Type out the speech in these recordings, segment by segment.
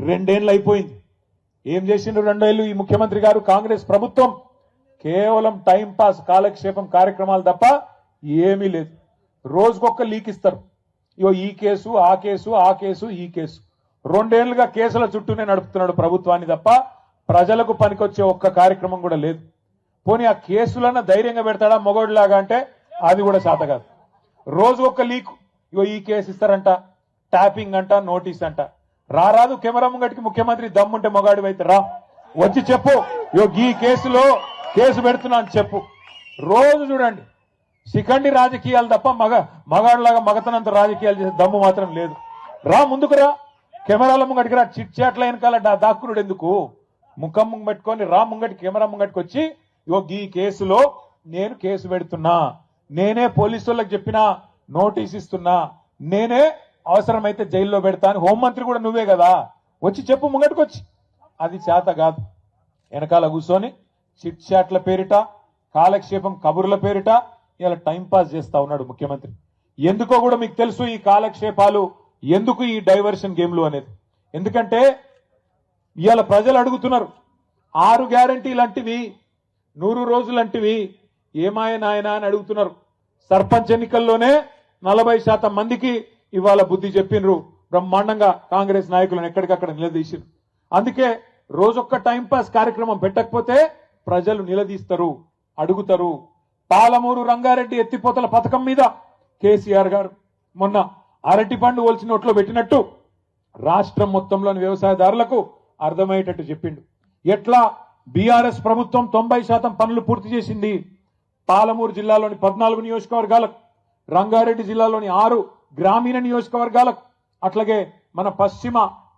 రెండేళ్ళు అయిపోయింది. ఏం చేసిండ్రు రెండేళ్ళు ఈ ముఖ్యమంత్రి గారు కాంగ్రెస్ ప్రభుత్వం? కేవలం టైం పాస్ కాలక్షేపం కార్యక్రమాలు తప్ప ఏమీ లేదు. రోజుకొక్క లీక్ ఇస్తారు. ఇగో ఈ కేసు ఆ కేసు ఆ కేసు ఈ కేసు, రెండేళ్లుగా కేసుల చుట్టూనే నడుపుతున్నాడు ప్రభుత్వాన్ని తప్ప ప్రజలకు పనికొచ్చే ఒక్క కార్యక్రమం కూడా లేదు. పోనీ ఆ కేసులన్న ధైర్యంగా పెడతాడా మొగోడిలాగా అంటే అది కూడా చేత కాదు. రోజు ఒక్క లీక్, ఇగో ఈ కేసు ఇస్తారంట, ట్యాపింగ్ అంట, నోటీస్ అంట. రారాదు కెమెరా ముంగటికి ముఖ్యమంత్రి దమ్ముంటే మొగాడి అయితే రా, వచ్చి చెప్పు ఇగో ఈ కేసులో కేసు పెడుతున్నా అని చెప్పు. రోజు చూడండి శిఖండి రాజకీయాలు తప్ప మగాడిలాగా మగతనంత రాజకీయాలు చేసే దమ్ము మాత్రం లేదు. రా ముందుకు రా, కెమెరాల ముంగటికి రా. చిట్ చాట్ల వెనకాల దాక్కునుడు ఎందుకు? ముఖం పెట్టుకొని రా ముంగటి, కెమెరా ముంగటికి వచ్చి ఇగో ఈ కేసులో నేను కేసు పెడుతున్నా, నేనే పోలీసు వాళ్ళకి చెప్పినా, నోటీస్ ఇస్తున్నా, నేనే అవసరమైతే జైల్లో పెడతా అని హోంమంత్రి కూడా నువ్వే కదా, వచ్చి చెప్పు ముంగటికి వచ్చి. అది చేత కాదు. వెనకాల కూర్చొని చిట్ చాట్ల పేరిట, కాలక్షేపం కబుర్ల పేరిట ఇలా టైం పాస్ చేస్తా ఉన్నాడు ముఖ్యమంత్రి. ఎందుకో కూడా మీకు తెలుసు ఈ కాలక్షేపాలు, ఎందుకు ఈ డైవర్షన్ గేమ్లు అనేది. ఎందుకంటే ఇవాళ ప్రజలు అడుగుతున్నారు 6 గ్యారంటీలంటివి, 100 రోజులంటివి ఏమాయ నాయనా అని అడుగుతున్నారు. సర్పంచ్ ఎన్నికల్లోనే 40% మందికి ఇవాళ బుద్ధి చెప్పినరు. బ్రహ్మాండంగా కాంగ్రెస్ నాయకులను ఎక్కడికక్కడ నిలదీసిరు. అందుకే రోజొక్క టైంపాస్ కార్యక్రమం పెట్టకపోతే ప్రజలు నిలదీస్తారు, అడుగుతారు. పాలమూరు రంగారెడ్డి ఎత్తిపోతల పథకం మీద కేసీఆర్ గారు మొన్న అరటి పండు ఒలిచి నోట్లో పెట్టినట్టు రాష్ట్రం మొత్తంలోని వ్యవసాయదారులకు అర్థమయ్యేటట్టు చెప్పిండు. ఎట్లా బీఆర్ఎస్ ప్రభుత్వం 90% పనులు పూర్తి చేసింది. పాలమూరు జిల్లాలోని 14 నియోజకవర్గాలకు, రంగారెడ్డి జిల్లాలోని 6 గ్రామీణ నియోజకవర్గాలకు, అట్లాగే మన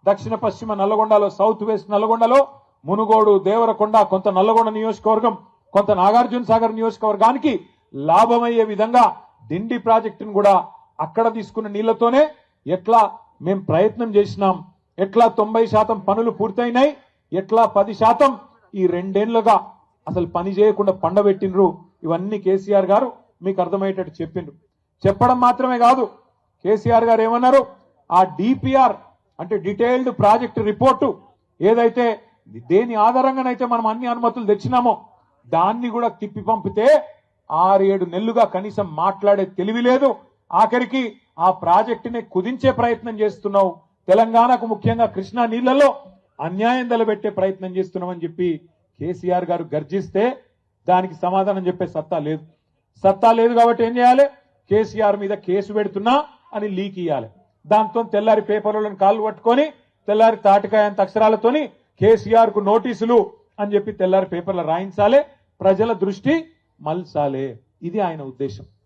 దక్షిణ పశ్చిమ నల్లగొండలో, సౌత్ వెస్ట్ నల్లగొండలో మునుగోడు, దేవరకొండ, కొంత నల్లగొండ నియోజకవర్గం, కొంత నాగార్జున సాగర్ నియోజకవర్గానికి లాభమయ్యే విధంగా డిండి ప్రాజెక్టును కూడా అక్కడ తీసుకున్న నీళ్లతోనే ఎట్లా మేము ప్రయత్నం చేసినాం, ఎట్లా 90% పనులు పూర్తయినాయి, ఎట్లా 10% ఈ 2 ఏళ్లుగా అసలు పని చేయకుండా పండబెట్టినరు. ఇవన్నీ కేసీఆర్ గారు మీకు అర్థమయ్యేటట్టు చెప్పిండ్రు. చెప్పడం మాత్రమే కాదు, కేసీఆర్ గారు ఏమన్నారు, ఆ డిపిఆర్ అంటే డీటెయిల్డ్ ప్రాజెక్ట్ రిపోర్టు ఏదైతే దేని ఆధారంగానైతే మనం అన్ని అనుమతులు తెచ్చినామో దాన్ని కూడా తిప్పి పంపితే 6-7 నెలలుగా కనీసం మాట్లాడే తెలివి లేదు. ఆఖరికి ఆ ప్రాజెక్టుని కుదించే ప్రయత్నం చేస్తున్నావు, తెలంగాణకు ముఖ్యంగా కృష్ణా నీళ్లలో అన్యాయం తలబెట్టే ప్రయత్నం చేస్తున్నామని చెప్పి కేసీఆర్ గారు గర్జిస్తే దానికి సమాధానం చెప్పే సత్తా లేదు కాబట్టి ఏం చేయాలి, కేసీఆర్ మీద కేసు పెడుతున్నా అని లీక్ ఇయ్యాలి. దాంతో తెల్లారి పేపర్లను కాళ్ళు పట్టుకొని తెల్లారి తాటికాయంత అక్షరాలతోని కేసీఆర్ కు నోటీసులు అని చెప్పి తెల్లారి పేపర్లు రాయించాలి, ప్రజల దృష్టి మల్చాలి. ఇది ఆయన ఉద్దేశం.